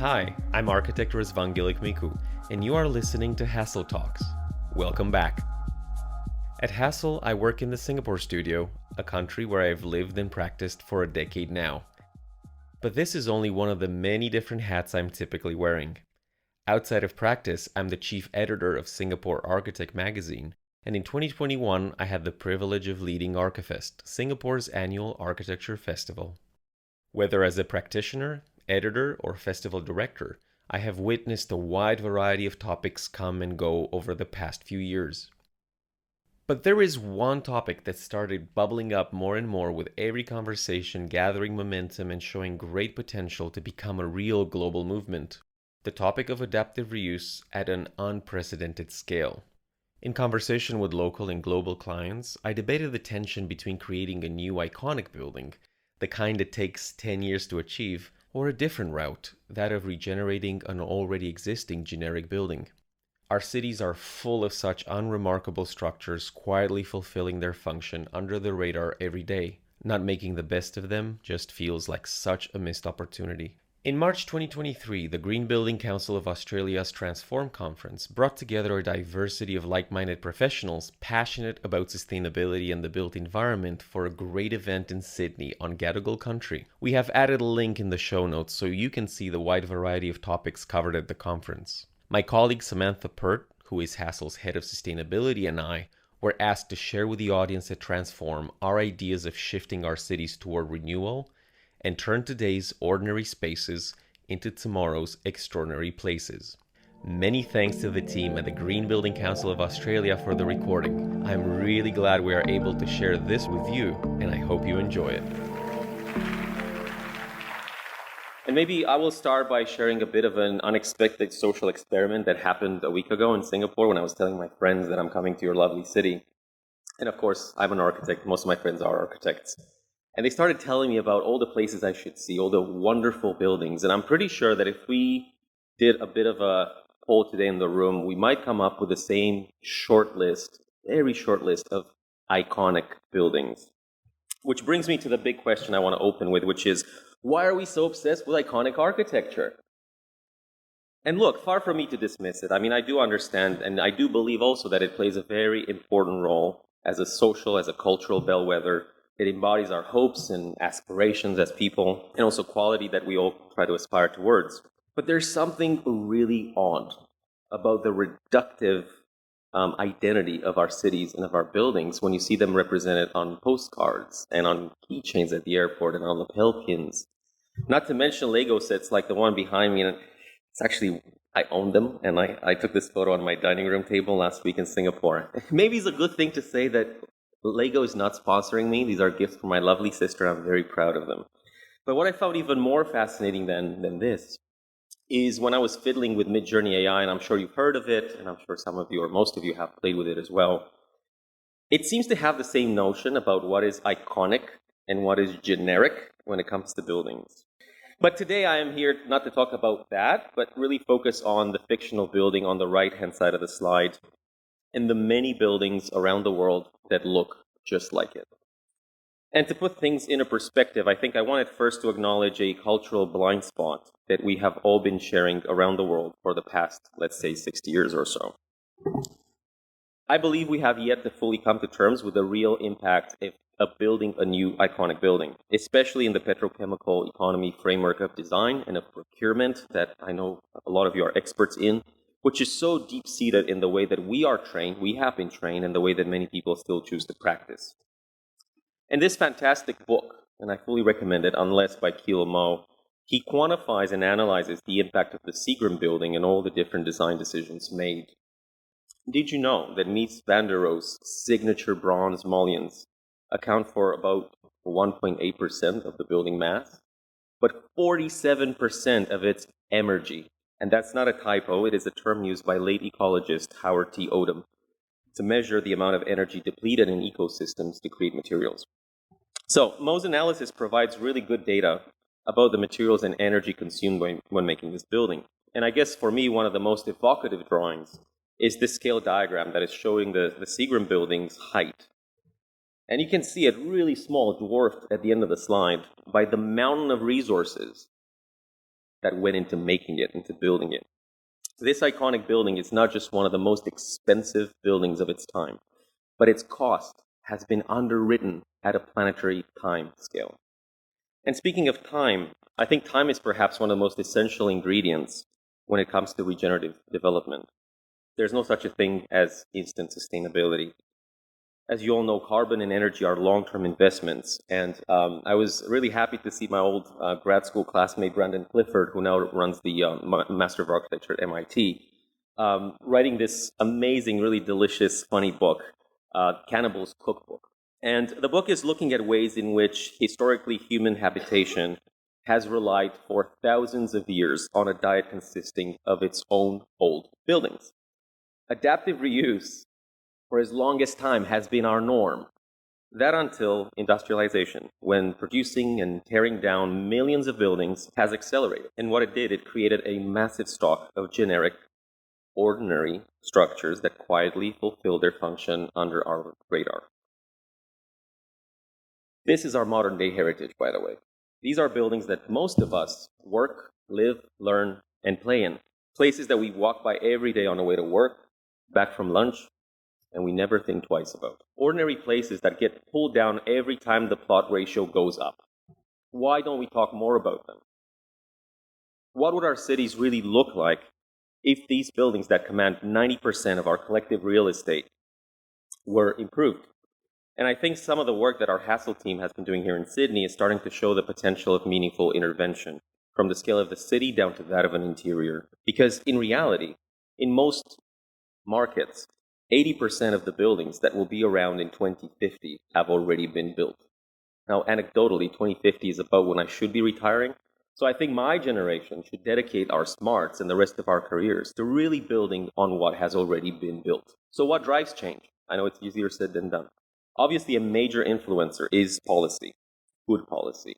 Hi, I'm architect Razvan Ghilic-Micu, and you are listening to HASSELL Talks. Welcome back. At HASSELL, I work in the Singapore studio, a country where I've lived and practiced for a decade now. But this is only one of the many different hats I'm typically wearing. Outside of practice, I'm the chief editor of Singapore Architect magazine, and in 2021, I had the privilege of leading ArchiFest, Singapore's annual architecture festival. Whether as a practitioner, editor, or festival director, I have witnessed a wide variety of topics come and go over the past few years. But there is one topic that started bubbling up more and more with every conversation gathering momentum and showing great potential to become a real global movement: the topic of adaptive reuse at an unprecedented scale. In conversation with local and global clients, I debated the tension between creating a new iconic building, the kind that takes 10 years to achieve, or a different route, that of regenerating an already existing generic building. Our cities are full of such unremarkable structures quietly fulfilling their function under the radar every day. Not making the best of them just feels like such a missed opportunity. In March 2023, the Green Building Council of Australia's Transform Conference brought together a diversity of like-minded professionals passionate about sustainability and the built environment for a great event in Sydney on Gadigal country. We have added a link in the show notes so you can see the wide variety of topics covered at the conference. My colleague Samantha Pert, who is HASSELL's head of sustainability, and I were asked to share with the audience at Transform our ideas of shifting our cities toward renewal and turn today's ordinary spaces into tomorrow's extraordinary places. Many thanks to the team at the Green Building Council of Australia for the recording. I'm really glad we are able to share this with you, and I hope you enjoy it. And maybe I will start by sharing a bit of an unexpected social experiment that happened a week ago in Singapore when I was telling my friends that I'm coming to your lovely city. And of course, I'm an architect. Most of my friends are architects. And they started telling me about all the places I should see, all the wonderful buildings. And I'm pretty sure that if we did a bit of a poll today in the room, we might come up with the same short list, very short list of iconic buildings. Which brings me to the big question I want to open with, which is, why are we so obsessed with iconic architecture? And look, far from me to dismiss it. I mean, I do understand, and I do believe also that it plays a very important role as a social, as a cultural bellwether. It embodies our hopes and aspirations as people, and also quality that we all try to aspire towards. But there's something really odd about the reductive identity of our cities and of our buildings when you see them represented on postcards and on keychains at the airport and on lapel pins. Not to mention Lego sets like the one behind me. And it's actually, I own them, and I took this photo on my dining room table last week in Singapore. Maybe it's a good thing to say that Lego is not sponsoring me. These are gifts from my lovely sister. I'm very proud of them. But what I found even more fascinating than this is when I was fiddling with Midjourney AI, and I'm sure you've heard of it, and I'm sure some of you or most of you have played with it as well. It seems to have the same notion about what is iconic and what is generic when it comes to buildings. But today I am here not to talk about that, but really focus on the fictional building on the right-hand side of the slide, and the many buildings around the world that look just like it. And to put things into perspective, I think I wanted first to acknowledge a cultural blind spot that we have all been sharing around the world for the past, let's say, 60 years or so. I believe we have yet to fully come to terms with the real impact of building a new iconic building, especially in the petrochemical economy framework of design and of procurement that I know a lot of you are experts in, which is so deep-seated in the way that we are trained, we have been trained, and the way that many people still choose to practice. In this fantastic book, and I fully recommend it, Unless by Ghilic-Micu, he quantifies and analyzes the impact of the Seagram building and all the different design decisions made. Did you know that Mies van der Rohe's signature bronze mullions account for about 1.8% of the building mass, but 47% of its energy? And that's not a typo, it is a term used by late ecologist Howard T. Odom to measure the amount of energy depleted in ecosystems to create materials. So Mo's analysis provides really good data about the materials and energy consumed when making this building. And I guess for me, one of the most evocative drawings is this scale diagram that is showing the Seagram building's height. And you can see it really small, dwarfed at the end of the slide by the mountain of resources that went into making it, into building it. This iconic building is not just one of the most expensive buildings of its time, but its cost has been underwritten at a planetary time scale. And speaking of time, I think time is perhaps one of the most essential ingredients when it comes to regenerative development. There's no such a thing as instant sustainability. As you all know, carbon and energy are long-term investments. And I was really happy to see my old grad school classmate, Brandon Clifford, who now runs the Master of Architecture at MIT, writing this amazing, really delicious, funny book, Cannibal's Cookbook. And the book is looking at ways in which historically human habitation has relied for thousands of years on a diet consisting of its own old buildings. Adaptive reuse, for as long as time, has been our norm. That until industrialization, when producing and tearing down millions of buildings has accelerated. And what it did, it created a massive stock of generic, ordinary structures that quietly fulfill their function under our radar. This is our modern day heritage, by the way. These are buildings that most of us work, live, learn, and play in. Places that we walk by every day on the way to work, back from lunch, and we never think twice about. Ordinary places that get pulled down every time the plot ratio goes up. Why don't we talk more about them? What would our cities really look like if these buildings that command 90% of our collective real estate were improved? And I think some of the work that our HASSELL team has been doing here in Sydney is starting to show the potential of meaningful intervention, from the scale of the city down to that of an interior. Because in reality, in most markets, 80% of the buildings that will be around in 2050 have already been built. Now, anecdotally, 2050 is about when I should be retiring. So I think my generation should dedicate our smarts and the rest of our careers to really building on what has already been built. So what drives change? I know it's easier said than done. Obviously, a major influencer is policy, food policy.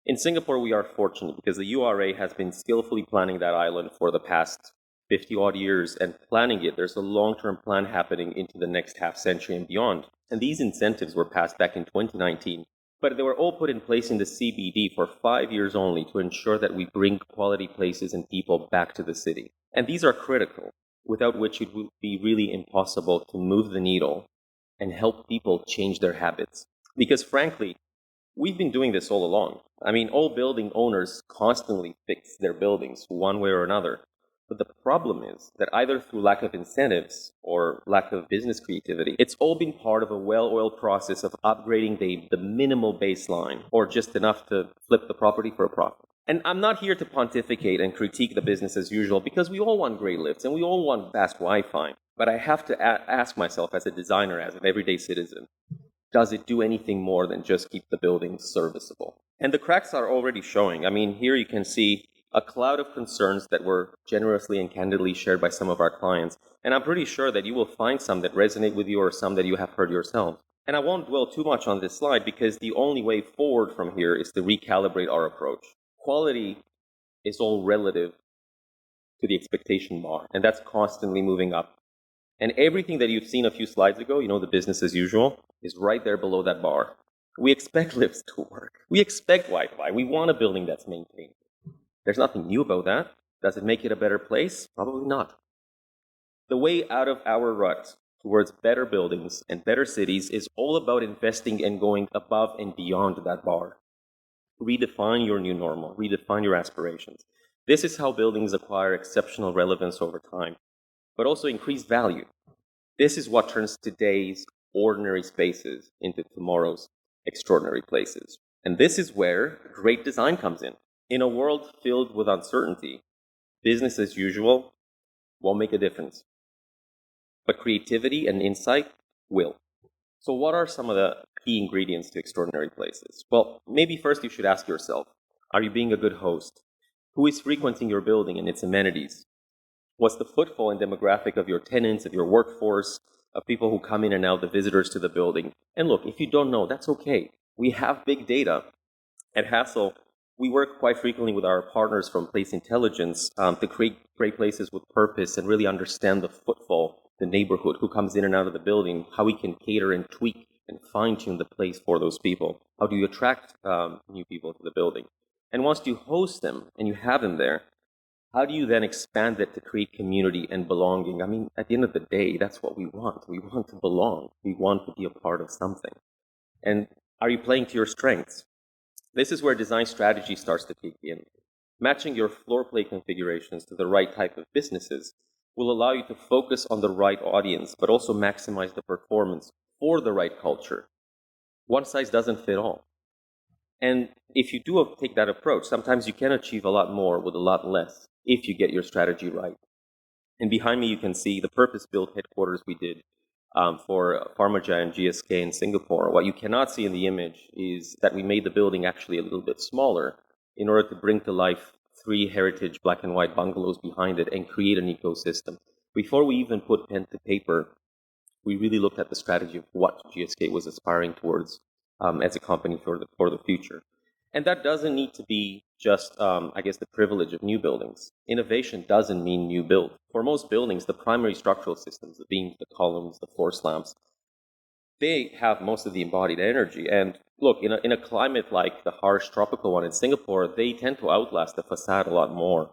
In Singapore, we are fortunate because the URA has been skillfully planning that island for the past 50-odd years, and planning it, there's a long-term plan happening into the next half century and beyond. And these incentives were passed back in 2019, but they were all put in place in the CBD for 5 years only to ensure that we bring quality places and people back to the city. And these are critical, without which it would be really impossible to move the needle and help people change their habits. Because frankly, we've been doing this all along. I mean, all building owners constantly fix their buildings one way or another. But the problem is that either through lack of incentives or lack of business creativity, it's all been part of a well-oiled process of upgrading the minimal baseline, or just enough to flip the property for a profit. And I'm not here to pontificate and critique the business as usual, because we all want great lifts and we all want fast Wi-Fi. But I have to ask myself as a designer, as an everyday citizen, does it do anything more than just keep the buildings serviceable? And the cracks are already showing. I mean, here you can see a cloud of concerns that were generously and candidly shared by some of our clients. And I'm pretty sure that you will find some that resonate with you or some that you have heard yourselves. And I won't dwell too much on this slide because the only way forward from here is to recalibrate our approach. Quality is all relative to the expectation bar, and that's constantly moving up. And everything that you've seen a few slides ago, the business as usual, is right there below that bar. We expect lifts to work. We expect Wi-Fi. We want a building that's maintained. There's nothing new about that. Does it make it a better place? Probably not. The way out of our rut towards better buildings and better cities is all about investing and going above and beyond that bar. Redefine your new normal. Redefine your aspirations. This is how buildings acquire exceptional relevance over time, but also increase value. This is what turns today's ordinary spaces into tomorrow's extraordinary places. And this is where great design comes in. In a world filled with uncertainty, business as usual won't make a difference. But creativity and insight will. So what are some of the key ingredients to extraordinary places? Well, maybe first you should ask yourself, are you being a good host? Who is frequenting your building and its amenities? What's the footfall and demographic of your tenants, of your workforce, of people who come in and out, the visitors to the building? And look, if you don't know, that's okay. We have big data. At HASSELL, we work quite frequently with our partners from Place Intelligence to create great places with purpose and really understand the footfall, the neighborhood, who comes in and out of the building, how we can cater and tweak and fine-tune the place for those people. How do you attract new people to the building? And once you host them and you have them there, how do you then expand that to create community and belonging? I mean, at the end of the day, that's what we want. We want to belong. We want to be a part of something. And are you playing to your strengths? This is where design strategy starts to kick in. Matching your floor plate configurations to the right type of businesses will allow you to focus on the right audience, but also maximize the performance for the right culture. One size doesn't fit all. And if you do take that approach, sometimes you can achieve a lot more with a lot less if you get your strategy right. And behind me, you can see the purpose-built headquarters we did for Pharmagia and GSK in Singapore. What you cannot see in the image is that we made the building actually a little bit smaller in order to bring to life 3 heritage black and white bungalows behind it and create an ecosystem. Before we even put pen to paper, we really looked at the strategy of what GSK was aspiring towards as a company for the future. And that doesn't need to be just, I guess, the privilege of new buildings. Innovation doesn't mean new build. For most buildings, the primary structural systems, the beams, the columns, the floor slabs, they have most of the embodied energy. And look, in a climate like the harsh tropical one in Singapore, they tend to outlast the facade a lot more.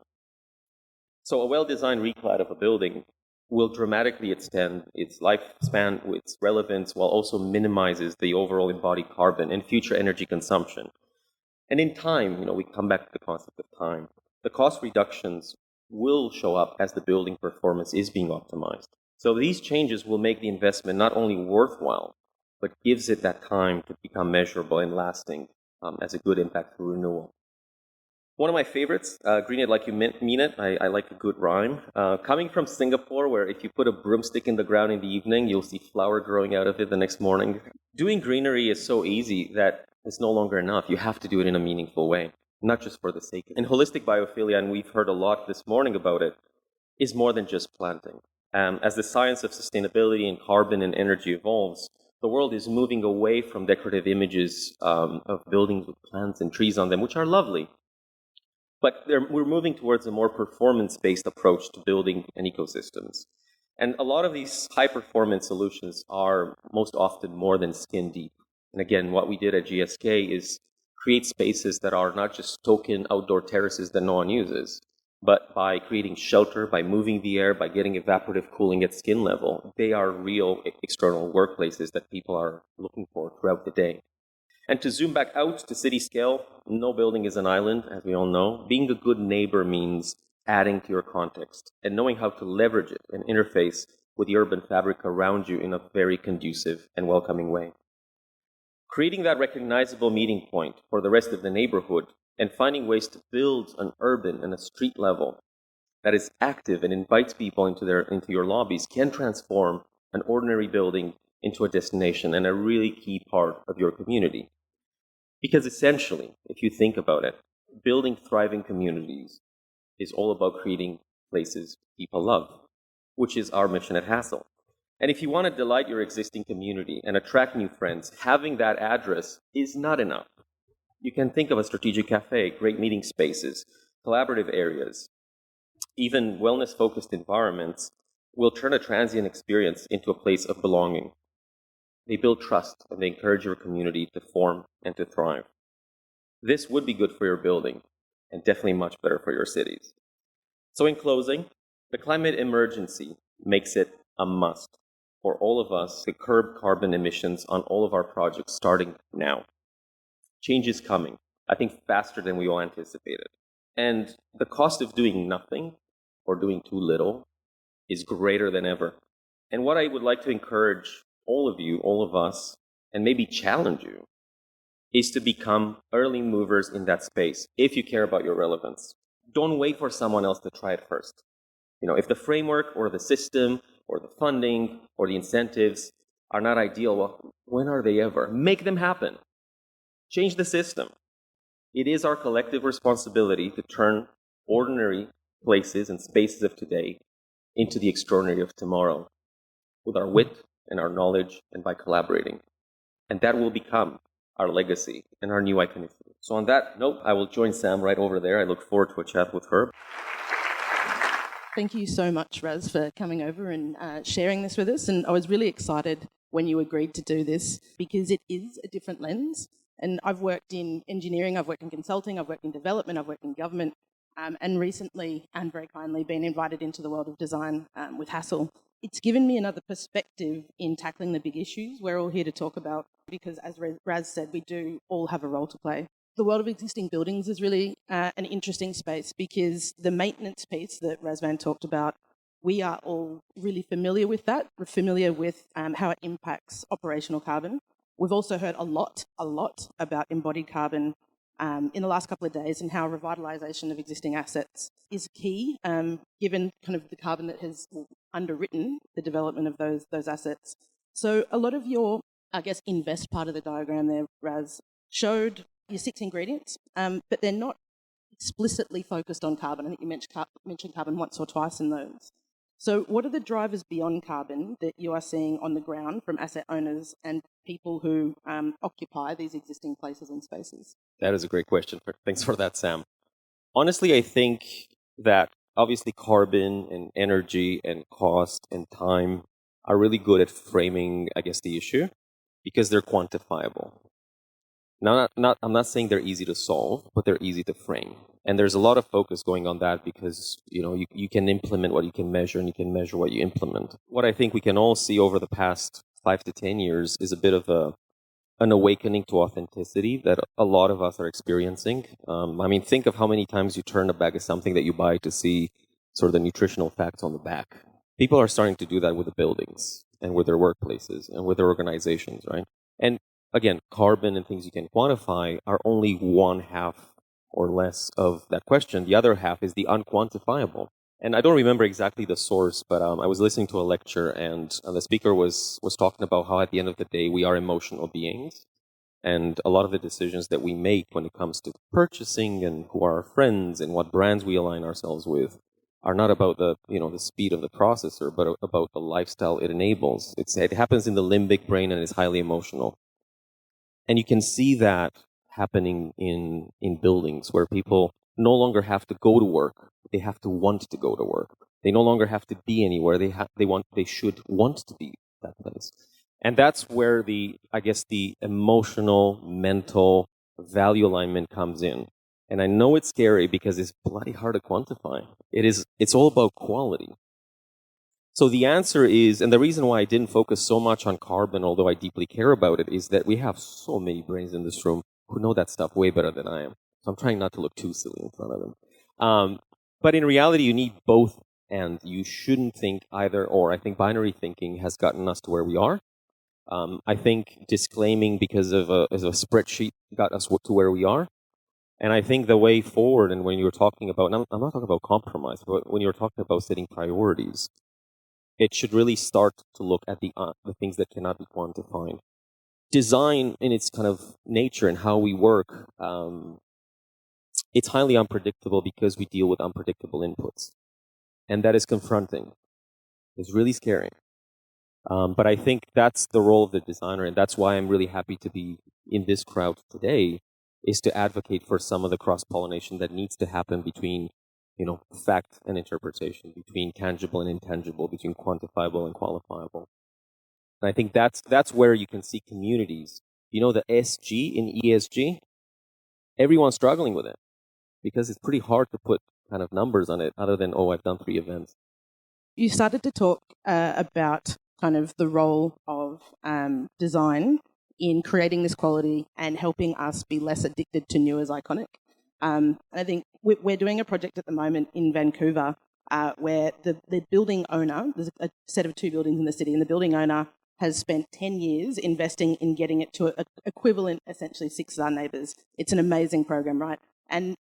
So a well-designed reclad of a building will dramatically extend its lifespan, its relevance, while also minimizes the overall embodied carbon and future energy consumption. And in time, we come back to the concept of time. The cost reductions will show up as the building performance is being optimized. So these changes will make the investment not only worthwhile, but gives it that time to become measurable and lasting as a good impact through renewal. One of my favorites, green it like you mean it. I like a good rhyme. Coming from Singapore, where if you put a broomstick in the ground in the evening, you'll see flower growing out of it the next morning. Doing greenery is so easy that it's no longer enough. You have to do it in a meaningful way, not just for the sake of it. And holistic biophilia, and we've heard a lot this morning about it, is more than just planting. As the science of sustainability and carbon and energy evolves, the world is moving away from decorative images of buildings with plants and trees on them, which are lovely. But we're moving towards a more performance-based approach to building and ecosystems. And a lot of these high-performance solutions are most often more than skin deep. And again, what we did at GSK is create spaces that are not just token outdoor terraces that no one uses, but by creating shelter, by moving the air, by getting evaporative cooling at skin level, they are real external workplaces that people are looking for throughout the day. And to zoom back out to city scale, no building is an island, as we all know. Being a good neighbor means adding to your context and knowing how to leverage it and interface with the urban fabric around you in a very conducive and welcoming way. Creating that recognizable meeting point for the rest of the neighborhood and finding ways to build an urban and a street level that is active and invites people into your lobbies can transform an ordinary building into a destination and a really key part of your community. Because essentially, if you think about it, building thriving communities is all about creating places people love, which is our mission at Hassell. And if you want to delight your existing community and attract new friends, having that address is not enough. You can think of a strategic cafe, great meeting spaces, collaborative areas, even wellness-focused environments will turn a transient experience into a place of belonging. They build trust and they encourage your community to form and to thrive. This would be good for your building and definitely much better for your cities. So in closing, the climate emergency makes it a must for all of us to curb carbon emissions on all of our projects starting now. Change is coming, I think faster than we all anticipated. And the cost of doing nothing or doing too little is greater than ever. And what I would like to encourage all of you, all of us, and maybe challenge you, is to become early movers in that space if you care about your relevance. Don't wait for someone else to try it first. If the framework or the system or the funding or the incentives are not ideal, well, when are they ever? Make them happen. Change the system. It is our collective responsibility to turn ordinary places and spaces of today into the extraordinary of tomorrow with our wit and our knowledge and by collaborating. And that will become our legacy and our new iconicity. So on that note, I will join Sam right over there. I look forward to a chat with her. Thank you so much, Raz, for coming over and sharing this with us. And I was really excited when you agreed to do this because it is a different lens And I've worked in engineering, I've worked in consulting, I've worked in development, I've worked in government, and recently, and very kindly, been invited into the world of design with Hassel. It's given me another perspective in tackling the big issues we're all here to talk about, because as Raz said, we do all have a role to play. The world of existing buildings is really an interesting space, because the maintenance piece that Razvan talked about, we are all really familiar with that. We're familiar with how it impacts operational carbon. We've also heard a lot about embodied carbon in the last couple of days, and how revitalisation of existing assets is key, given kind of the carbon that has underwritten the development of those assets. So a lot of your, I guess, invest part of the diagram there, Raz, showed your 6 ingredients, but they're not explicitly focused on carbon. I think you mentioned carbon once or twice in those. So what are the drivers beyond carbon that you are seeing on the ground from asset owners and people who occupy these existing places and spaces? That is a great question. Thanks for that, Sam. Honestly, I think that obviously carbon and energy and cost and time are really good at framing, I guess, the issue because they're quantifiable. Now, I'm not saying they're easy to solve, but they're easy to frame. And there's a lot of focus going on that because, you can implement what you can measure and you can measure what you implement. What I think we can all see over the past 5 to 10 years is a bit of an awakening to authenticity that a lot of us are experiencing. Think of how many times you turn a bag of something that you buy to see sort of the nutritional facts on the back. People are starting to do that with the buildings and with their workplaces and with their organizations, right? And again, carbon and things you can quantify are only one half or less of that question. The other half is the unquantifiable. And I don't remember exactly the source, but I was listening to a lecture, and the speaker was talking about how at the end of the day, we are emotional beings. And a lot of the decisions that we make when it comes to purchasing and who are our friends and what brands we align ourselves with are not about the speed of the processor, but about the lifestyle it enables. It happens in the limbic brain and is highly emotional. And you can see that happening in buildings where people no longer have to go to work. They have to want to go to work. They no longer have to be anywhere. They should want to be that place. And that's where the emotional, mental value alignment comes in. And I know it's scary because it's bloody hard to quantify. It's all about quality. So the answer is, and the reason why I didn't focus so much on carbon, although I deeply care about it, is that we have so many brains in this room who know that stuff way better than I am. So I'm trying not to look too silly in front of them. But in reality, you need both, and you shouldn't think either or. I think binary thinking has gotten us to where we are. I think disclaiming because of a spreadsheet got us to where we are. And I think the way forward, and when you were talking about, and I'm not talking about compromise, but when you're talking about setting priorities, it should really start to look at the things that cannot be quantified. Design, in its kind of nature and how we work, it's highly unpredictable because we deal with unpredictable inputs. And that is confronting. It's really scary. But I think that's the role of the designer, and that's why I'm really happy to be in this crowd today, is to advocate for some of the cross-pollination that needs to happen between fact and interpretation, between tangible and intangible, between quantifiable and qualifiable. And I think that's where you can see communities. The SG in ESG, everyone's struggling with it because it's pretty hard to put kind of numbers on it other than, I've done 3 events. You started to talk about kind of the role of design in creating this quality and helping us be less addicted to new as iconic. And I think we're doing a project at the moment in Vancouver where the building owner, there's a set of 2 buildings in the city, and the building owner has spent 10 years investing in getting it to equivalent, essentially, 6 of our neighbours. It's an amazing program, right? And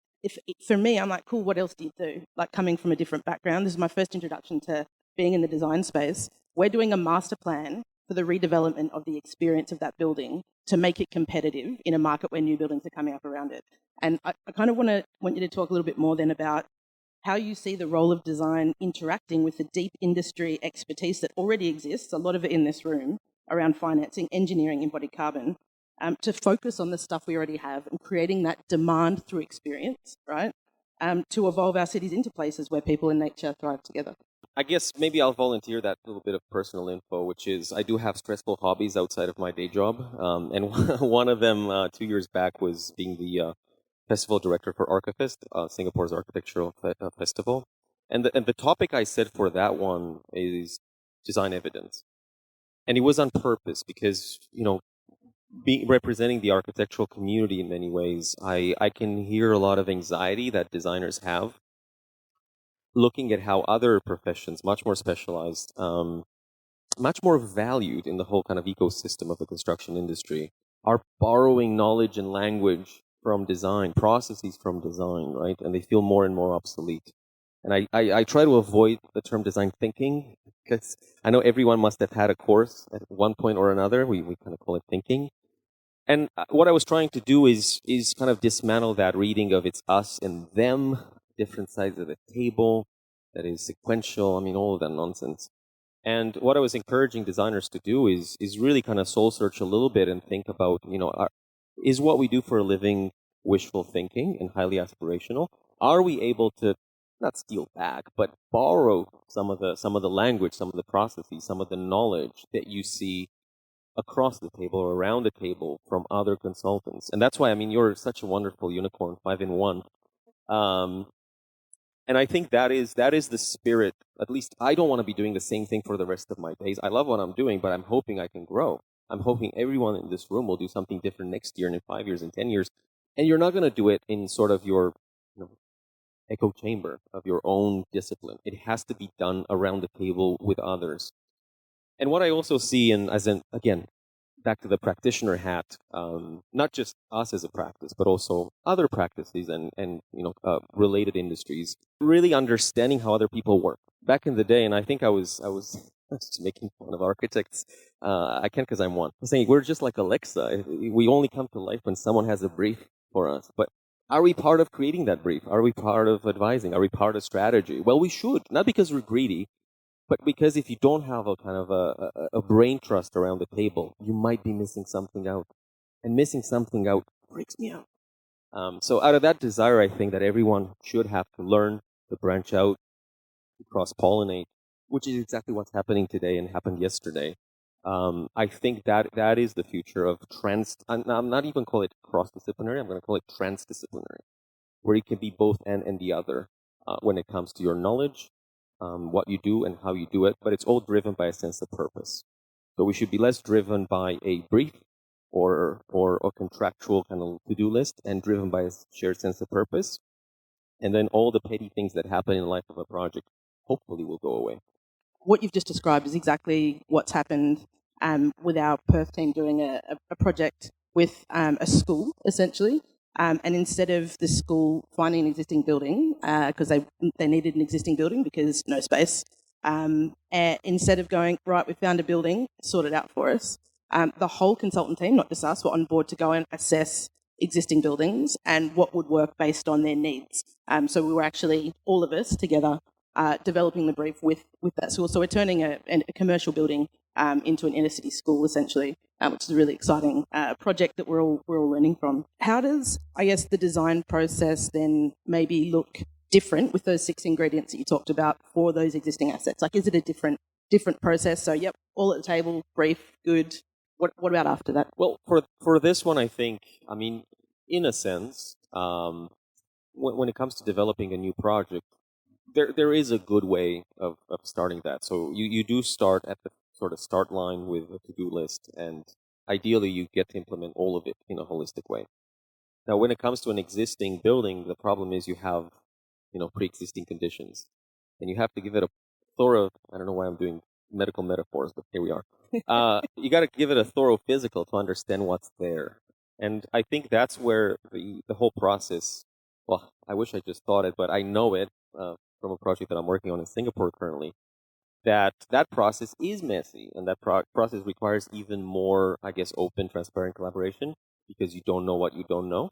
for me, I'm like, cool, what else do you do? Like, coming from a different background, this is my first introduction to being in the design space. We're doing a master plan for the redevelopment of the experience of that building to make it competitive in a market where new buildings are coming up around it. And I kind of want you to talk a little bit more then about how you see the role of design interacting with the deep industry expertise that already exists, a lot of it in this room, around financing, engineering, embodied carbon, to focus on the stuff we already have and creating that demand through experience, right, to evolve our cities into places where people and nature thrive together. I guess maybe I'll volunteer that little bit of personal info, which is I do have stressful hobbies outside of my day job. And one of them 2 years back was being the festival director for Archifest, Singapore's architectural festival. And the topic I said for that one is design evidence. And it was on purpose because, representing the architectural community in many ways, I can hear a lot of anxiety that designers have looking at how other professions, much more specialized, much more valued in the whole kind of ecosystem of the construction industry, are borrowing knowledge and language from design, processes from design, right? And they feel more and more obsolete. And I try to avoid the term design thinking because I know everyone must have had a course at one point or another. We kind of call it thinking. And what I was trying to do is kind of dismantle that reading of it's us and them, different sides of the table, that is sequential. I mean, all of that nonsense. And what I was encouraging designers to do is really kind of soul search a little bit and think about, is what we do for a living wishful thinking and highly aspirational? Are we able to not steal back, but borrow some of the language, some of the processes, some of the knowledge that you see across the table or around the table from other consultants? And that's why, I mean, you're such a wonderful unicorn, 5 in 1. Um, and I think that is the spirit. At least I don't want to be doing the same thing for the rest of my days. I love what I'm doing, but I'm hoping I can grow. I'm hoping everyone in this room will do something different next year and in 5 years and 10 years. And you're not going to do it in sort of your echo chamber of your own discipline. It has to be done around the table with others. And what I also see, and as in again, back to the practitioner hat, not just us as a practice, but also other practices and related industries, really understanding how other people work. Back in the day, and I think I was just making fun of architects. I can't because I'm one. I'm saying we're just like Alexa. We only come to life when someone has a brief for us. But are we part of creating that brief? Are we part of advising? Are we part of strategy? Well, we should, not because we're greedy, but because if you don't have a kind of a brain trust around the table, you might be missing something out. And missing something out freaks me out. So out of that desire, I think that everyone should have to learn to branch out, to cross-pollinate, which is exactly what's happening today and happened yesterday. I think that is the future of I'm not even call it cross-disciplinary. I'm going to call it transdisciplinary, where you can be both and the other when it comes to your knowledge, what you do and how you do it, but it's all driven by a sense of purpose. So we should be less driven by a brief or a contractual kind of to-do list and driven by a shared sense of purpose. And then all the petty things that happen in the life of a project hopefully will go away. What you've just described is exactly what's happened with our Perth team doing a project with a school, essentially. And instead of the school finding an existing building, because they needed an existing building because no space, instead of going, right, we found a building, sort it out for us, the whole consultant team, not just us, were on board to go and assess existing buildings and what would work based on their needs. So we were actually, all of us together, developing the brief with that school. So we're turning a commercial building into an inner city school, essentially, which is a really exciting project that we're all learning from. How does, I guess, the design process then maybe look different with those 6 ingredients that you talked about for those existing assets? Like, is it a different process? So, yep, all at the table, brief, good. What about after that? Well, for this one, I think, I mean, in a sense, when it comes to developing a new project, there is a good way of starting that. So you do start at the sort of start line with a to-do list, and ideally you get to implement all of it in a holistic way. Now, when it comes to an existing building, the problem is you have, pre-existing conditions, and you have to give it a thorough. I don't know why I'm doing medical metaphors, but here we are. You got to give it a thorough physical to understand what's there, and I think that's where the whole process. Well, I wish I just thought it, but I know it from a project that I'm working on in Singapore currently. That process is messy, and that process requires even more, I guess, open, transparent collaboration because you don't know what you don't know.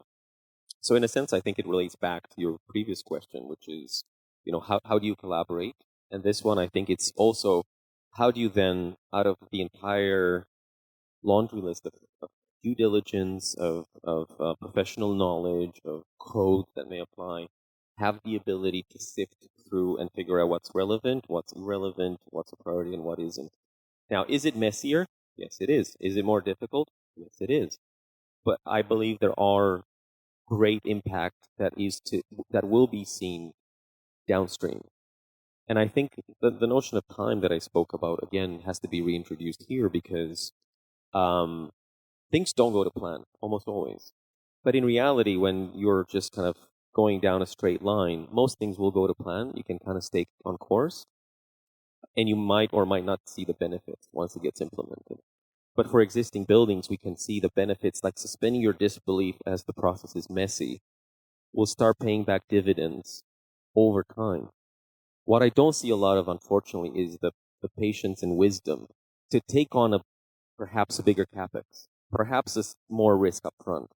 So in a sense, I think it relates back to your previous question, which is, how do you collaborate? And this one, I think it's also, how do you then, out of the entire laundry list of due diligence, of professional knowledge, of code that may apply, have the ability to sift through and figure out what's relevant, what's irrelevant, what's a priority, and what isn't. Now, is it messier? Yes, it is. Is it more difficult? Yes, it is. But I believe there are great impact that will be seen downstream. And I think the notion of time that I spoke about again has to be reintroduced here because things don't go to plan almost always. But in reality, when you're just kind of going down a straight line, most things will go to plan. You can kind of stay on course, and you might or might not see the benefits once it gets implemented. But for existing buildings, we can see the benefits, like suspending your disbelief as the process is messy, will start paying back dividends over time. What I don't see a lot of, unfortunately, is the patience and wisdom to take on perhaps a bigger capex, perhaps more risk up front,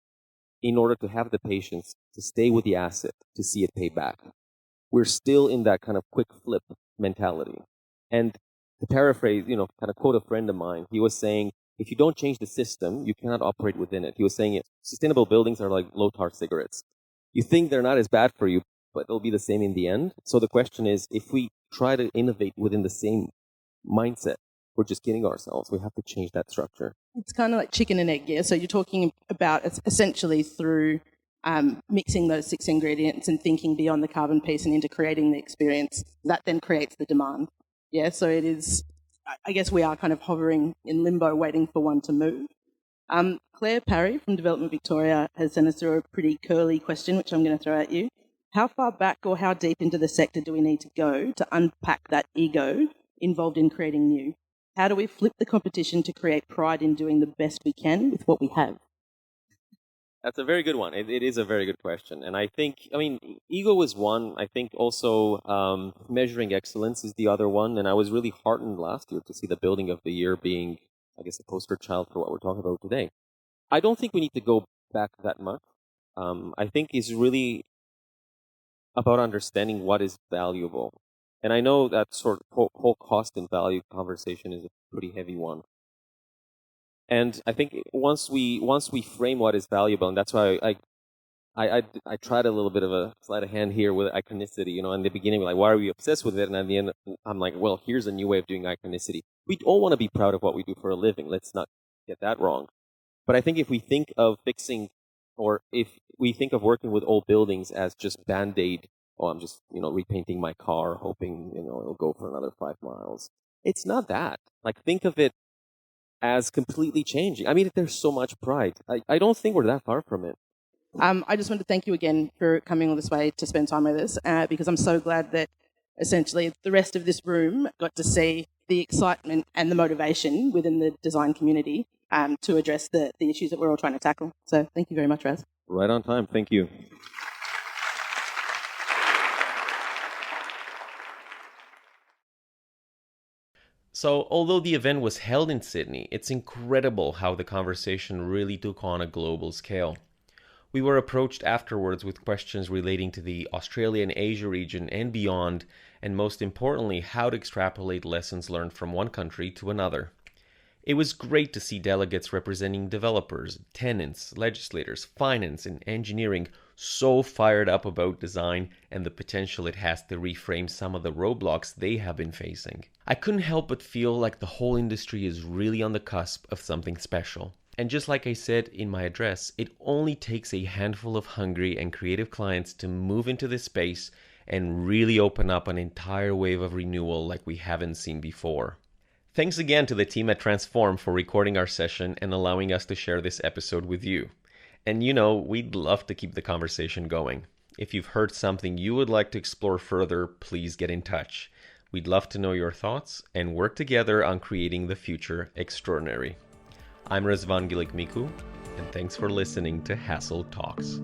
in order to have the patience to stay with the asset, to see it pay back. We're still in that kind of quick flip mentality. And to paraphrase, kind of quote a friend of mine, he was saying, if you don't change the system, you cannot operate within it. He was saying sustainable buildings are like low-tar cigarettes. You think they're not as bad for you, but they'll be the same in the end. So the question is, if we try to innovate within the same mindset, we're just kidding ourselves. We have to change that structure. It's kind of like chicken and egg, yeah? So you're talking about essentially through mixing those 6 ingredients and thinking beyond the carbon piece and into creating the experience, that then creates the demand. Yeah, so it is, I guess we are kind of hovering in limbo waiting for one to move. Claire Parry from Development Victoria has sent us through a pretty curly question, which I'm going to throw at you. How far back or how deep into the sector do we need to go to unpack that ego involved in creating new? How do we flip the competition to create pride in doing the best we can with what we have? That's a very good one. It is a very good question. And I think, ego is one. I think also measuring excellence is the other one. And I was really heartened last year to see the building of the year being, I guess, the poster child for what we're talking about today. I don't think we need to go back that much. I think it's really about understanding what is valuable. And I know that sort of whole cost and value conversation is a pretty heavy one. And I think once we frame what is valuable, and that's why I tried a little bit of a sleight of hand here with iconicity. In the beginning, like, why are we obsessed with it? And at the end, I'm like, well, here's a new way of doing iconicity. We all want to be proud of what we do for a living. Let's not get that wrong. But I think if we think of fixing, or if we think of working with old buildings as just Band-Aid, I'm just, repainting my car, hoping, it'll go for another 5 miles. It's not that. Like, think of it as completely changing. There's so much pride. I don't think we're that far from it. I just want to thank you again for coming all this way to spend time with us, because I'm so glad that essentially the rest of this room got to see the excitement and the motivation within the design community to address the issues that we're all trying to tackle. So thank you very much, Raz. Right on time. Thank you. So, although the event was held in Sydney, it's incredible how the conversation really took on a global scale. We were approached afterwards with questions relating to the Australia and Asia region and beyond, and most importantly, how to extrapolate lessons learned from one country to another. It was great to see delegates representing developers, tenants, legislators, finance, and engineering so fired up about design and the potential it has to reframe some of the roadblocks they have been facing. I couldn't help but feel like the whole industry is really on the cusp of something special. And just like I said in my address, it only takes a handful of hungry and creative clients to move into this space and really open up an entire wave of renewal like we haven't seen before. Thanks again to the team at Transform for recording our session and allowing us to share this episode with you. And we'd love to keep the conversation going. If you've heard something you would like to explore further, please get in touch. We'd love to know your thoughts and work together on creating the future extraordinary. I'm Razvan Ghilic-Micu, and thanks for listening to HASSELL Talks.